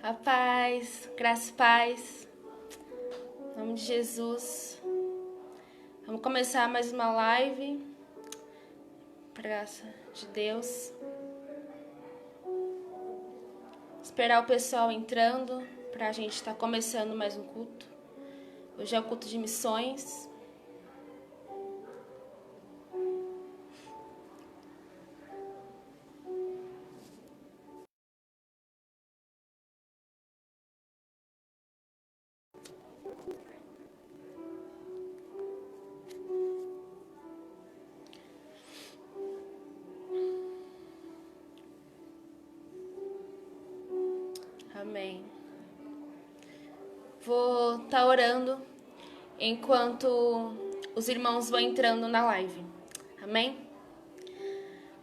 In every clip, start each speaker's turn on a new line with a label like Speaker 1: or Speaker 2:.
Speaker 1: A paz, graça e paz, em nome de Jesus. Vamos começar mais uma live, por graça de Deus. Esperar o pessoal entrando, para a gente estar começando mais um culto. Hoje é o culto de missões. Amém. Vou estar orando enquanto os irmãos vão entrando na live. Amém?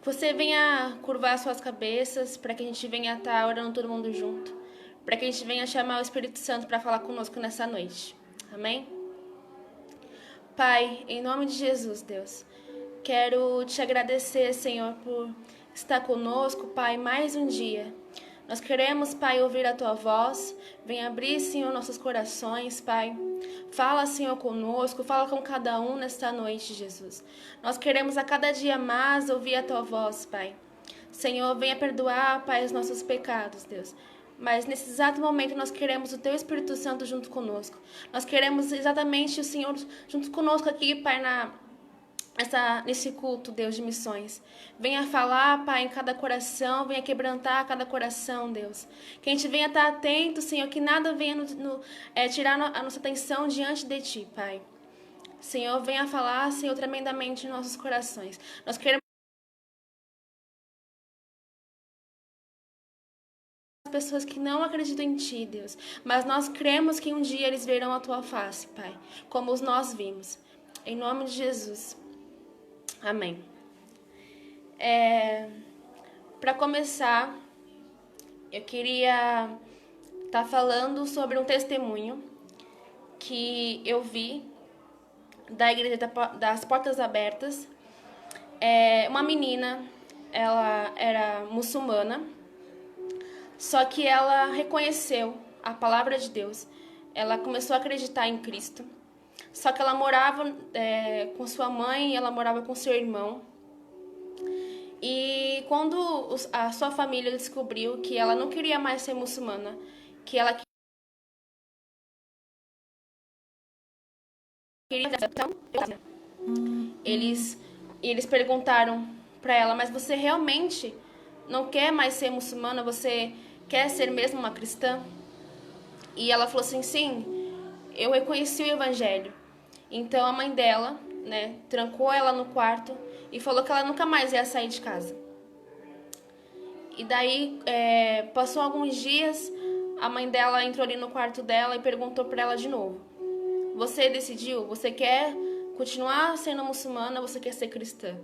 Speaker 1: Você venha curvar suas cabeças para que a gente venha estar orando todo mundo junto. Para que a gente venha chamar o Espírito Santo para falar conosco nessa noite. Amém? Pai, em nome de Jesus, Deus, quero te agradecer, Senhor, por estar conosco, Pai, mais um dia. Nós queremos, Pai, ouvir a Tua voz. Venha abrir, Senhor, nossos corações, Pai. Fala, Senhor, conosco. Fala com cada um nesta noite, Jesus. Nós queremos a cada dia mais ouvir a Tua voz, Pai. Senhor, venha perdoar, Pai, os nossos pecados, Deus. Mas nesse exato momento nós queremos o Teu Espírito Santo junto conosco. Nós queremos exatamente o Senhor junto conosco aqui, Pai, nesse culto, Deus, de missões. Venha falar, Pai, em cada coração, venha quebrantar cada coração, Deus. Que a gente venha estar atento, Senhor, que nada venha tirar a nossa atenção diante de Ti, Pai. Senhor, venha falar, Senhor, tremendamente em nossos corações. Nós queremos pessoas que não acreditam em Ti, Deus. Mas nós cremos que um dia eles verão a Tua face, Pai, como nós vimos. Em nome de Jesus. Amém. Para começar, eu queria estar falando sobre um testemunho que eu vi da Igreja das Portas Abertas. Uma menina, ela era muçulmana, só que ela reconheceu a palavra de Deus. Ela começou a acreditar em Cristo. Só que ela morava com sua mãe, ela morava com seu irmão. E quando a sua família descobriu que ela não queria mais ser muçulmana, que ela queria... Eles perguntaram para ela, mas você realmente não quer mais ser muçulmana? Você quer ser mesmo uma cristã? E ela falou assim, sim, eu reconheci o evangelho. Então a mãe dela, trancou ela no quarto e falou que ela nunca mais ia sair de casa. E daí, passou alguns dias, a mãe dela entrou ali no quarto dela e perguntou para ela de novo. Você decidiu? Você quer continuar sendo muçulmana ou você quer ser cristã?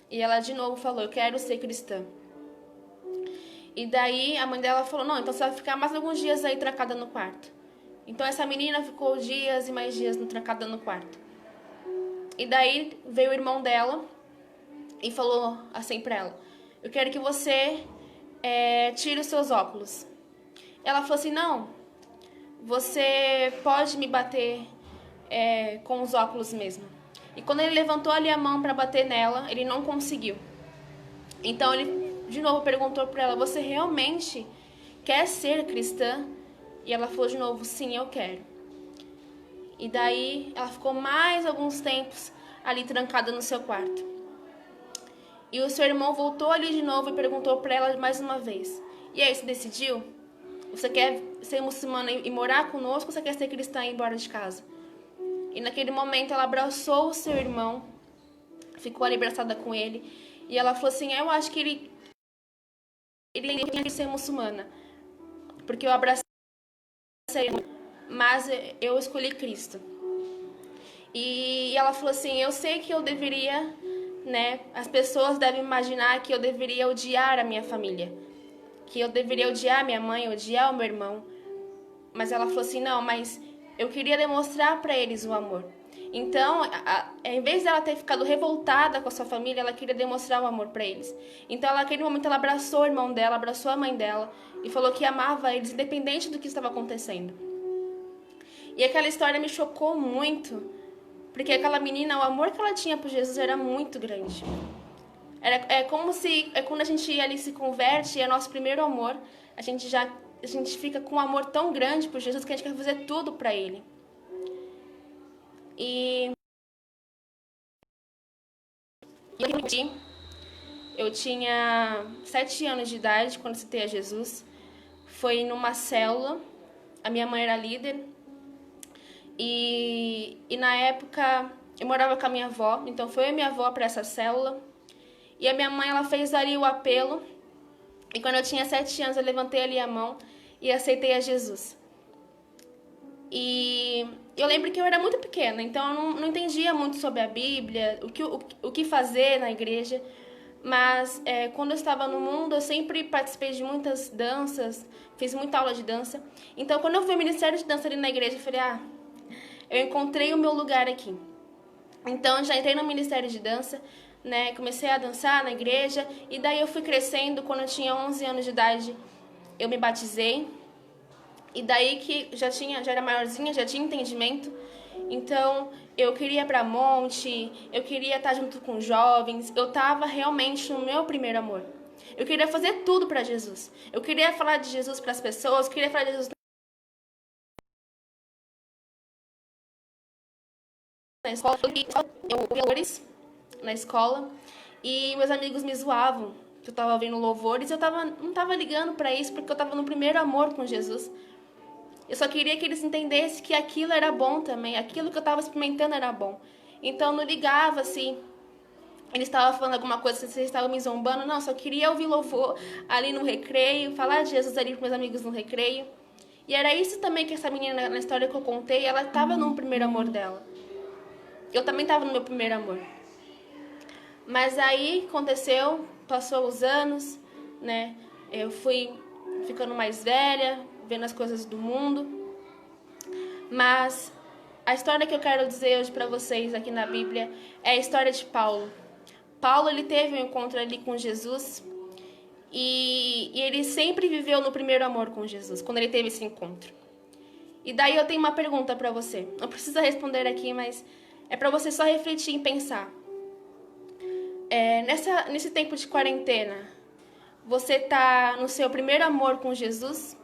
Speaker 1: E ela de novo falou, eu quero ser cristã. E daí a mãe dela falou, não, então você vai ficar mais alguns dias aí trancada no quarto. Então essa menina ficou dias e mais dias trancada no quarto. E daí veio o irmão dela e falou assim pra ela, eu quero que você tire os seus óculos. Ela falou assim, não, você pode me bater com os óculos mesmo. E quando ele levantou ali a mão para bater nela, ele não conseguiu. Então ele de novo perguntou para ela, você realmente quer ser cristã? E ela falou de novo, sim, eu quero. E daí ela ficou mais alguns tempos ali trancada no seu quarto. E o seu irmão voltou ali de novo e perguntou para ela mais uma vez, e aí, você decidiu? Você quer ser muçulmana e morar conosco ou você quer ser cristã e ir embora de casa? E naquele momento ela abraçou o seu irmão, ficou ali abraçada com ele. E ela falou assim, eu acho que ele tinha que ser muçulmana, porque eu abracei ele, mas eu escolhi Cristo. E ela falou assim, eu sei que eu deveria, as pessoas devem imaginar que eu deveria odiar a minha família, que eu deveria odiar minha mãe, odiar o meu irmão. Mas ela falou assim, não, mas eu queria demonstrar para eles o amor. Então, em vez dela ter ficado revoltada com a sua família, ela queria demonstrar o amor para eles. Então, naquele momento, ela abraçou o irmão dela, abraçou a mãe dela e falou que amava eles, independente do que estava acontecendo. E aquela história me chocou muito, porque aquela menina, o amor que ela tinha por Jesus era muito grande. Como se, quando a gente ali se converte, é nosso primeiro amor, a gente fica com um amor tão grande por Jesus que a gente quer fazer tudo para ele. E eu tinha 7 anos de idade quando citei a Jesus. Foi numa célula, a minha mãe era líder. E na época eu morava com a minha avó, então foi a minha avó para essa célula. E a minha mãe, ela fez ali o apelo. E quando eu tinha 7 anos, eu levantei ali a mão e aceitei a Jesus. E eu lembro que eu era muito pequena, então eu não entendia muito sobre a Bíblia, o que fazer na igreja. Mas quando eu estava no mundo, eu sempre participei de muitas danças, fiz muita aula de dança. Então, quando eu fui ao Ministério de Dança ali na igreja, eu falei, eu encontrei o meu lugar aqui. Então, eu já entrei no Ministério de Dança, né? Comecei a dançar na igreja, e daí eu fui crescendo. Quando eu tinha 11 anos de idade, eu me batizei. E daí que já era maiorzinha, já tinha entendimento. Então, eu queria ir pra monte, eu queria estar junto com jovens. Eu estava realmente no meu primeiro amor. Eu queria fazer tudo para Jesus. Eu queria falar de Jesus para as pessoas, eu queria falar de Jesus na escola. Eu louvores na escola e meus amigos me zoavam que eu estava ouvindo louvores. Eu não estava ligando para isso porque eu estava no primeiro amor com Jesus. Eu só queria que eles entendessem que aquilo era bom também. Aquilo que eu estava experimentando era bom. Então, eu não ligava se eles estavam falando alguma coisa, se eles estavam me zombando. Não, só queria ouvir louvor ali no recreio, falar de Jesus ali com meus amigos no recreio. E era isso também que essa menina, na história que eu contei, ela estava no primeiro amor dela. Eu também estava no meu primeiro amor. Mas aí aconteceu, passou os anos, né? Eu fui ficando mais velha, vendo as coisas do mundo. Mas a história que eu quero dizer hoje para vocês aqui na Bíblia é a história de Paulo. Paulo, ele teve um encontro ali com Jesus e ele sempre viveu no primeiro amor com Jesus, quando ele teve esse encontro. E daí eu tenho uma pergunta para você. Não precisa responder aqui, mas é para você só refletir e pensar. Nesse tempo de quarentena, você está no seu primeiro amor com Jesus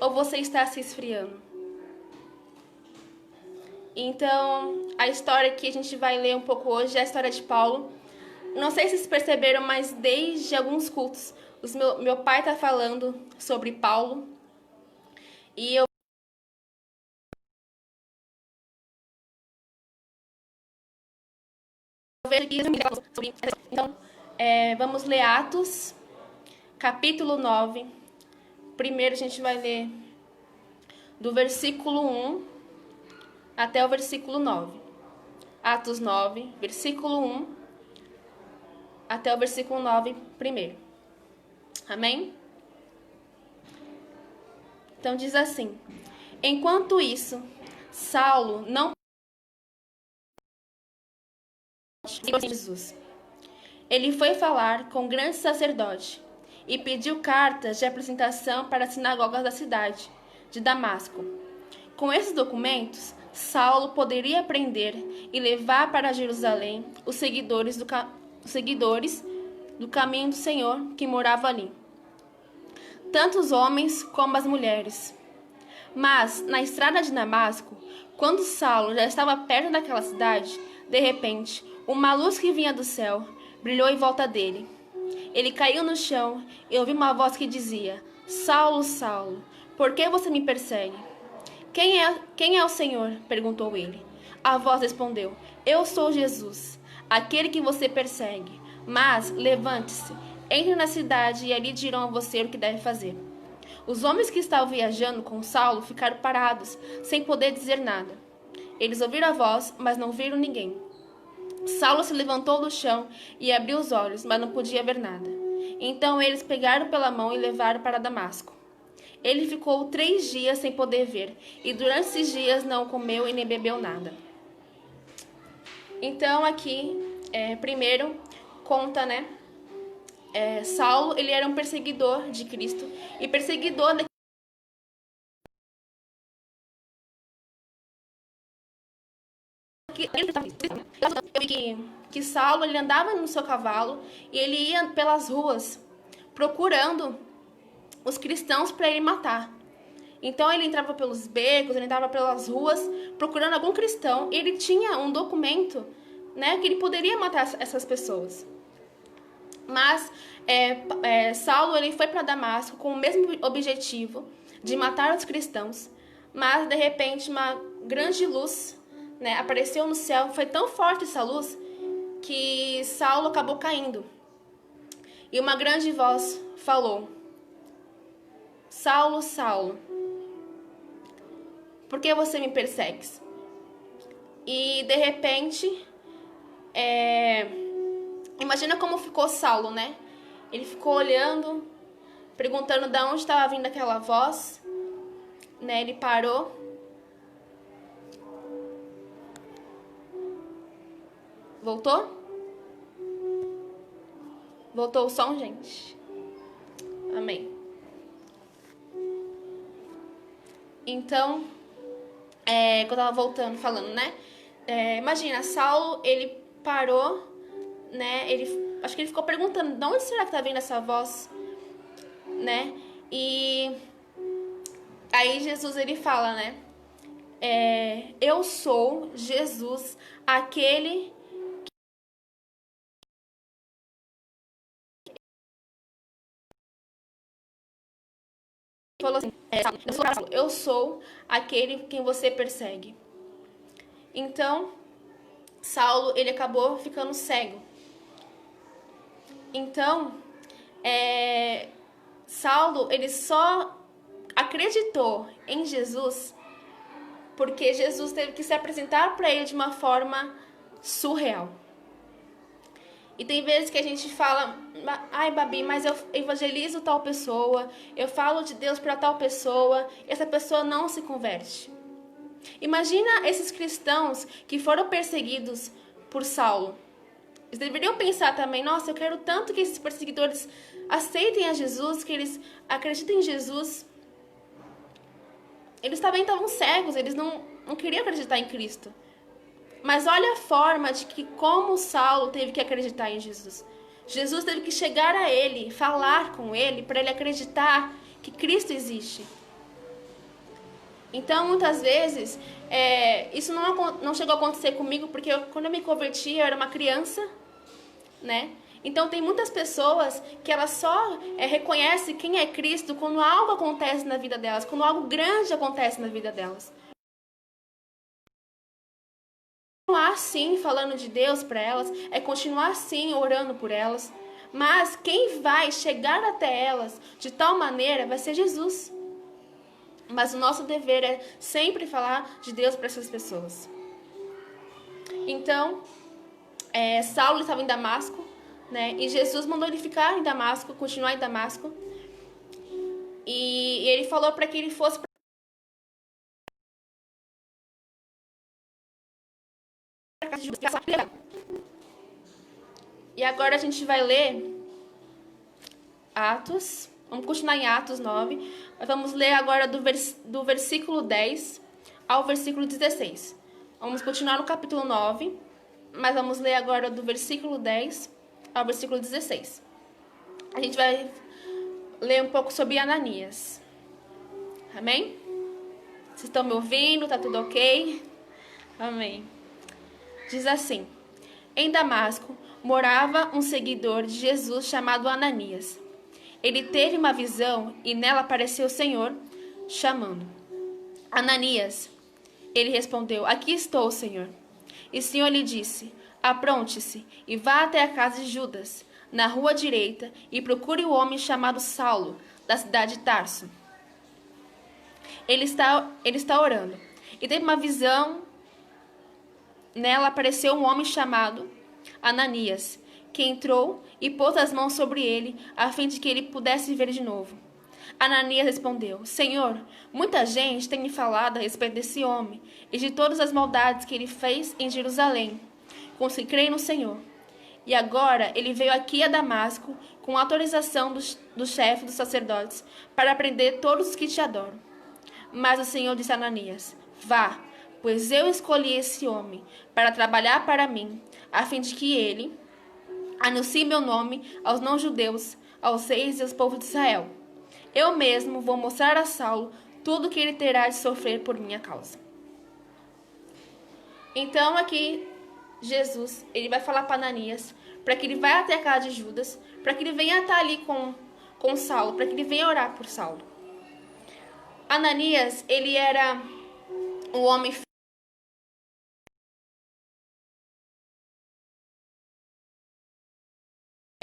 Speaker 1: ou você está se esfriando? Então, a história que a gente vai ler um pouco hoje é a história de Paulo. Não sei se vocês perceberam, mas desde alguns cultos, meu pai está falando sobre Paulo. E eu vejo que sobre. Então, vamos ler Atos, capítulo 9. Primeiro a gente vai ler do versículo 1 até o versículo 9. Atos 9, versículo 1 até o versículo 9 primeiro. Amém? Então diz assim: enquanto isso, Saulo não Jesus. Ele foi falar com o grande sacerdote e pediu cartas de apresentação para as sinagogas da cidade de Damasco. Com esses documentos, Saulo poderia prender e levar para Jerusalém os seguidores do caminho do Senhor que moravam ali, tanto os homens como as mulheres. Mas, na estrada de Damasco, quando Saulo já estava perto daquela cidade, de repente, uma luz que vinha do céu brilhou em volta dele. Ele caiu no chão e ouviu uma voz que dizia: Saulo, Saulo, por que você me persegue? Quem é o Senhor? Perguntou ele. A voz respondeu: Eu sou Jesus, aquele que você persegue. Mas levante-se, entre na cidade e ali dirão a você o que deve fazer. Os homens que estavam viajando com Saulo ficaram parados, sem poder dizer nada. Eles ouviram a voz, mas não viram ninguém. Saulo se levantou do chão e abriu os olhos, mas não podia ver nada. Então eles pegaram pela mão e levaram para Damasco. Ele ficou 3 dias sem poder ver, e durante esses dias não comeu e nem bebeu nada. Então aqui, primeiro, conta, né? Saulo, ele era um perseguidor de Cristo e perseguidor da que Saulo, ele andava no seu cavalo e ele ia pelas ruas procurando os cristãos para ele matar. Então ele entrava pelos becos, ele entrava pelas ruas procurando algum cristão e ele tinha um documento, né, que ele poderia matar essas pessoas. Mas Saulo, ele foi para Damasco com o mesmo objetivo de matar os cristãos, mas de repente uma grande luz, né, apareceu no céu. Foi tão forte essa luz que Saulo acabou caindo. E uma grande voz falou: Saulo, Saulo, por que você me persegues? E de repente, imagina como ficou Saulo, né? Ele ficou olhando, perguntando de onde estava vindo aquela voz, né? Ele parou. Voltou? Voltou o som, gente? Amém. Então, que eu tava voltando, falando, né? Imagina, Saulo, ele parou, né? Acho que ele ficou perguntando, de onde será que tá vindo essa voz? Né? E aí Jesus, ele fala, né? Eu sou Jesus, aquele que falou assim, eu sou aquele quem você persegue. Então, Saulo, ele acabou ficando cego. Então, Saulo, ele só acreditou em Jesus porque Jesus teve que se apresentar para ele de uma forma surreal. E tem vezes que a gente fala, ai, Babi, mas eu evangelizo tal pessoa, eu falo de Deus para tal pessoa, e essa pessoa não se converte. Imagina esses cristãos que foram perseguidos por Saulo. Eles deveriam pensar também, nossa, eu quero tanto que esses perseguidores aceitem a Jesus, que eles acreditem em Jesus. Eles também estavam cegos, eles não queriam acreditar em Cristo. Mas olha a forma de que como Saulo teve que acreditar em Jesus. Jesus teve que chegar a ele, falar com ele, para ele acreditar que Cristo existe. Então, muitas vezes, isso não chegou a acontecer comigo, porque quando eu me converti, eu era uma criança, né? Então, tem muitas pessoas que elas só reconhecem quem é Cristo quando algo acontece na vida delas, quando algo grande acontece na vida delas. Continuar sim falando de Deus para elas, continuar sim orando por elas, mas quem vai chegar até elas de tal maneira vai ser Jesus. Mas o nosso dever é sempre falar de Deus para essas pessoas. Então, Saulo estava em Damasco, né? E Jesus mandou ele ficar em Damasco, continuar em Damasco. E ele falou para que ele fosse para casa de Judas. E agora a gente vai ler Atos. Vamos continuar em Atos 9. Mas vamos ler agora do versículo 10 ao versículo 16. Vamos continuar no capítulo 9, mas vamos ler agora do versículo 10 ao versículo 16. A gente vai ler um pouco sobre Ananias. Amém? Vocês estão me ouvindo? Tá tudo ok? Amém. Diz assim: em Damasco morava um seguidor de Jesus chamado Ananias. Ele teve uma visão e nela apareceu o Senhor chamando: Ananias. Ele respondeu: aqui estou, Senhor. E o Senhor lhe disse: apronte-se e vá até a casa de Judas, na rua direita, e procure o homem chamado Saulo, da cidade de Tarso. Ele está orando. E teve uma visão, nela apareceu um homem chamado Ananias, que entrou e pôs as mãos sobre ele, a fim de que ele pudesse ver de novo. Ananias respondeu: Senhor, muita gente tem me falado a respeito desse homem e de todas as maldades que ele fez em Jerusalém. com os que creem no Senhor. E agora ele veio aqui a Damasco com autorização do chefe dos sacerdotes para prender todos os que te adoram. Mas o Senhor disse a Ananias: vá, pois eu escolhi esse homem para trabalhar para mim, a fim de que ele anuncie meu nome aos não-judeus, aos reis e aos povos de Israel. Eu mesmo vou mostrar a Saulo tudo o que ele terá de sofrer por minha causa. Então aqui Jesus, ele vai falar para Ananias, para que ele vá até a casa de Judas, para que ele venha estar ali com Saulo, para que ele venha orar por Saulo. Ananias, ele era um homem fiel.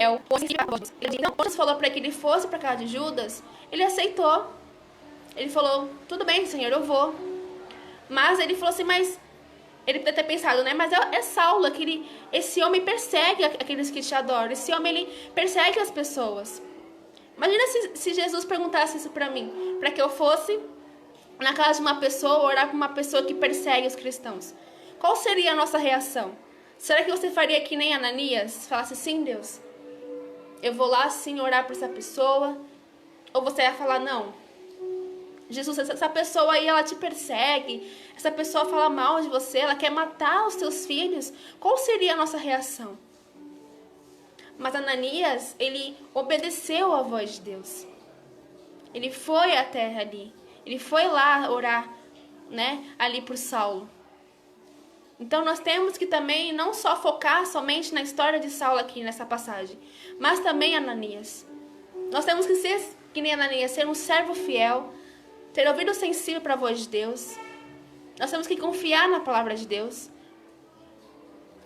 Speaker 1: Então, quando Deus falou para que ele fosse para a casa de Judas, ele aceitou. Ele falou: tudo bem, Senhor, eu vou. Mas ele falou assim: mas ele poderia ter pensado, né? Mas é Saulo, esse homem persegue aqueles que te adoram. Esse homem, ele persegue as pessoas. Imagina se Jesus perguntasse isso para mim, para que eu fosse na casa de uma pessoa, orar com uma pessoa que persegue os cristãos. Qual seria a nossa reação? Será que você faria que nem Ananias? Falasse: sim, Deus, eu vou lá sim orar por essa pessoa? Ou você ia falar: não, Jesus, essa pessoa aí, ela te persegue, essa pessoa fala mal de você, ela quer matar os teus filhos. Qual seria a nossa reação? Mas Ananias, ele obedeceu à voz de Deus. Ele foi até ali. Ele foi lá orar, né, ali por Saulo. Então nós temos que também não só focar somente na história de Saulo aqui nessa passagem, mas também Ananias. Nós temos que ser, que nem Ananias, ser um servo fiel, ter ouvido sensível para a voz de Deus. Nós temos que confiar na palavra de Deus.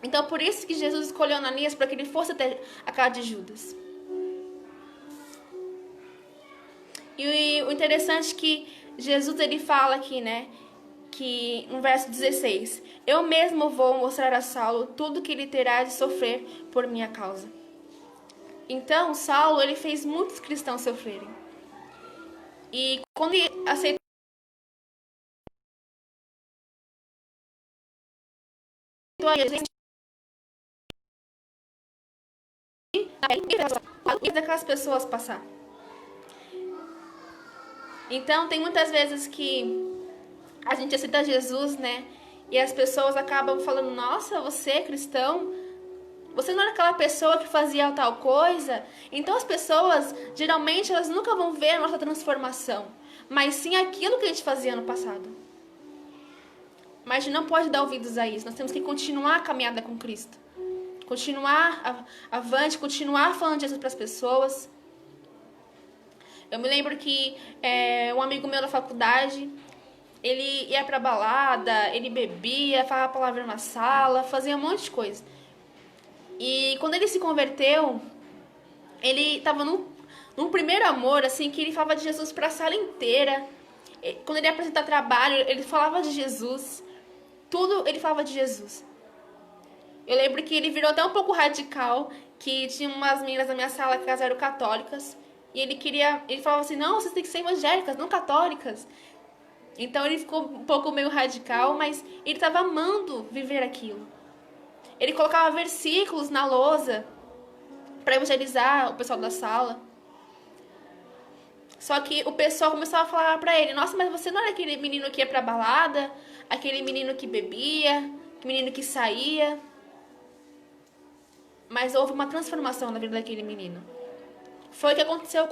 Speaker 1: Então por isso que Jesus escolheu Ananias, para que ele fosse até a casa de Judas. E o interessante é que Jesus, ele fala aqui, né, que no verso 16: eu mesmo vou mostrar a Saulo tudo que ele terá de sofrer por minha causa. Então Saulo, ele fez muitos cristãos sofrerem. E quando ele aceitou a gente, daquelas pessoas passar. Então tem muitas vezes que a gente aceita Jesus, né? E as pessoas acabam falando: nossa, você é cristão? Você não era aquela pessoa que fazia tal coisa? Então as pessoas, geralmente, elas nunca vão ver a nossa transformação, mas sim aquilo que a gente fazia no passado. Mas a gente não pode dar ouvidos a isso. Nós temos que continuar a caminhada com Cristo. Continuar avante, continuar falando de Jesus para as pessoas. Eu me lembro que um amigo meu da faculdade, ele ia pra balada, ele bebia, falava palavra na sala, fazia um monte de coisa. E quando ele se converteu, ele estava num primeiro amor, assim, que ele falava de Jesus para a sala inteira. Quando ele ia apresentar trabalho, ele falava de Jesus. Tudo ele falava de Jesus. Eu lembro que ele virou até um pouco radical, que tinha umas meninas na minha sala que elas eram católicas. E ele falava assim: não, vocês têm que ser evangélicas, não católicas. Então ele ficou um pouco meio radical, mas ele estava amando viver aquilo. Ele colocava versículos na lousa para evangelizar o pessoal da sala. Só que o pessoal começou a falar para ele: nossa, mas você não era aquele menino que ia pra balada? Aquele menino que bebia? Aquele menino que saía? Mas houve uma transformação na vida daquele menino. Foi o que aconteceu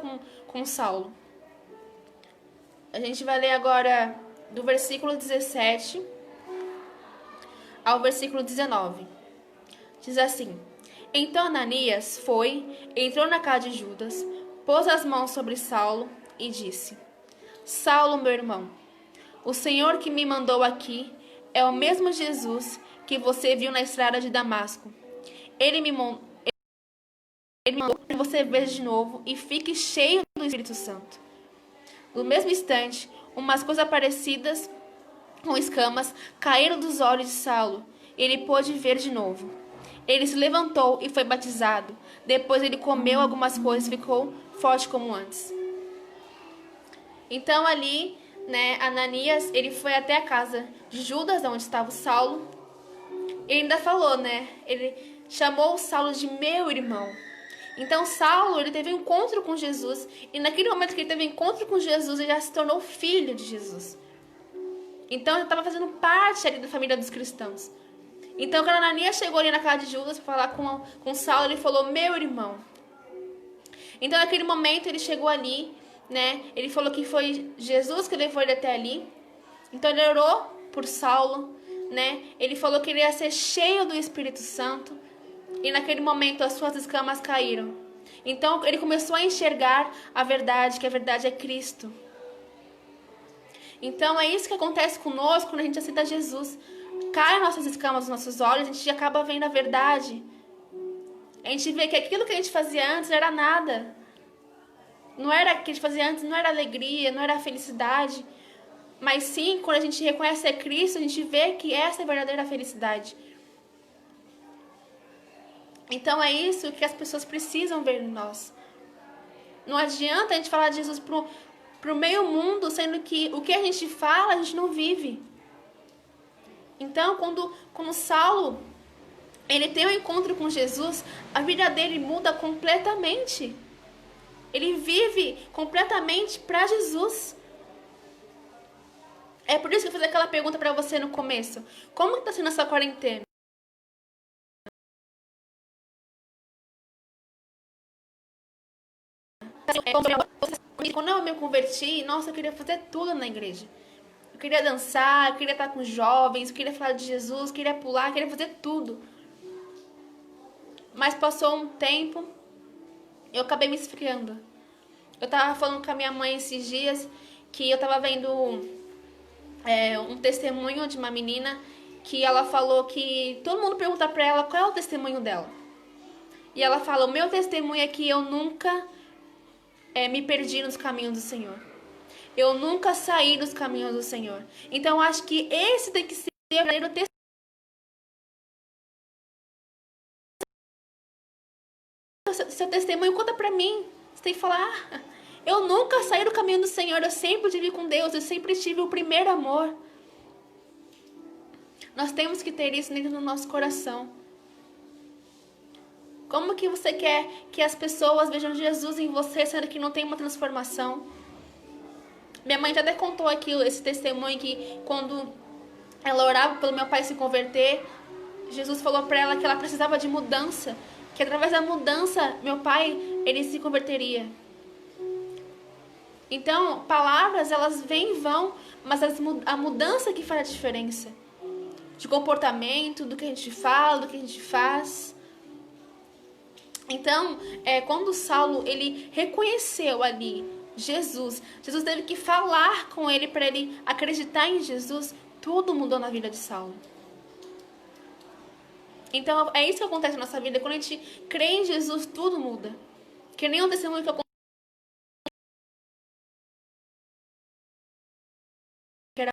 Speaker 1: com Saulo. A gente vai ler agora do versículo 17 ao versículo 19. Diz assim: então Ananias foi, entrou na casa de Judas, pôs as mãos sobre Saulo e disse: Saulo, meu irmão, o Senhor que me mandou aqui é o mesmo Jesus que você viu na estrada de Damasco. Ele me mandou que você veja de novo e fique cheio do Espírito Santo. No mesmo instante, umas coisas parecidas com escamas caíram dos olhos de Saulo. Ele pôde ver de novo. Ele se levantou e foi batizado. Depois ele comeu algumas coisas e ficou forte como antes. Então ali, né, Ananias, ele foi até a casa de Judas, onde estava o Saulo. Ele ainda falou, né? Ele chamou Saulo de meu irmão. Então Saulo, ele teve um encontro com Jesus. E naquele momento que ele teve um encontro com Jesus, ele já se tornou filho de Jesus. Então ele estava fazendo parte ali da família dos cristãos. Então quando Ananias chegou ali na casa de Judas para falar com Saulo, ele falou, meu irmão. Então naquele momento ele chegou ali, né? Ele falou que foi Jesus que levou ele até ali. Então ele orou por Saulo, né? Ele falou que ele ia ser cheio do Espírito Santo. E naquele momento as suas escamas caíram. Então ele começou a enxergar a verdade, que a verdade é Cristo. Então é isso que acontece conosco quando a gente aceita Jesus. Cai nossas escamas nos nossos olhos, a gente acaba vendo a verdade. A gente vê que aquilo que a gente fazia antes não era nada. Não era o que a gente fazia antes, não era alegria, não era felicidade. Mas sim, quando a gente reconhece a Cristo, a gente vê que essa é a verdadeira felicidade. Então é isso que as pessoas precisam ver em nós. Não adianta a gente falar de Jesus pro meio mundo, sendo que o que a gente fala, a gente não vive. Então, quando Saulo, ele tem um encontro com Jesus, a vida dele muda completamente. Ele vive completamente para Jesus. É por isso que eu fiz aquela pergunta para você no começo. Como está sendo essa quarentena? Quando eu me converti, nossa, eu queria fazer tudo na igreja. Eu queria dançar, eu queria estar com jovens, eu queria falar de Jesus, eu queria pular, eu queria fazer tudo. Mas passou um tempo, eu acabei me esfriando. Eu tava falando com a minha mãe esses dias que eu tava vendo um testemunho de uma menina que ela falou que todo mundo pergunta pra ela qual é o testemunho dela. E ela fala, o meu testemunho é que eu nunca me perdi nos caminhos do Senhor. Eu nunca saí dos caminhos do Senhor. Então eu acho que esse tem que ser o verdadeiro testemunho. Seu testemunho, conta pra mim. Você tem que falar, eu nunca saí do caminho do Senhor, eu sempre estive com Deus, eu sempre tive o primeiro amor. Nós temos que ter isso dentro do nosso coração. Como que você quer que as pessoas vejam Jesus em você, sendo que não tem uma transformação? Minha mãe já até contou aqui esse testemunho que quando ela orava pelo meu pai se converter, Jesus falou para ela que ela precisava de mudança, que através da mudança meu pai, ele se converteria. Então, palavras, elas vêm e vão, mas a mudança que faz a diferença. De comportamento, do que a gente fala, do que a gente faz. Então, quando Saulo, ele reconheceu ali Jesus teve que falar com ele para ele acreditar em Jesus, tudo mudou na vida de Saulo. Então, é isso que acontece na nossa vida, quando a gente crê em Jesus, tudo muda. Que nem o testemunho que eu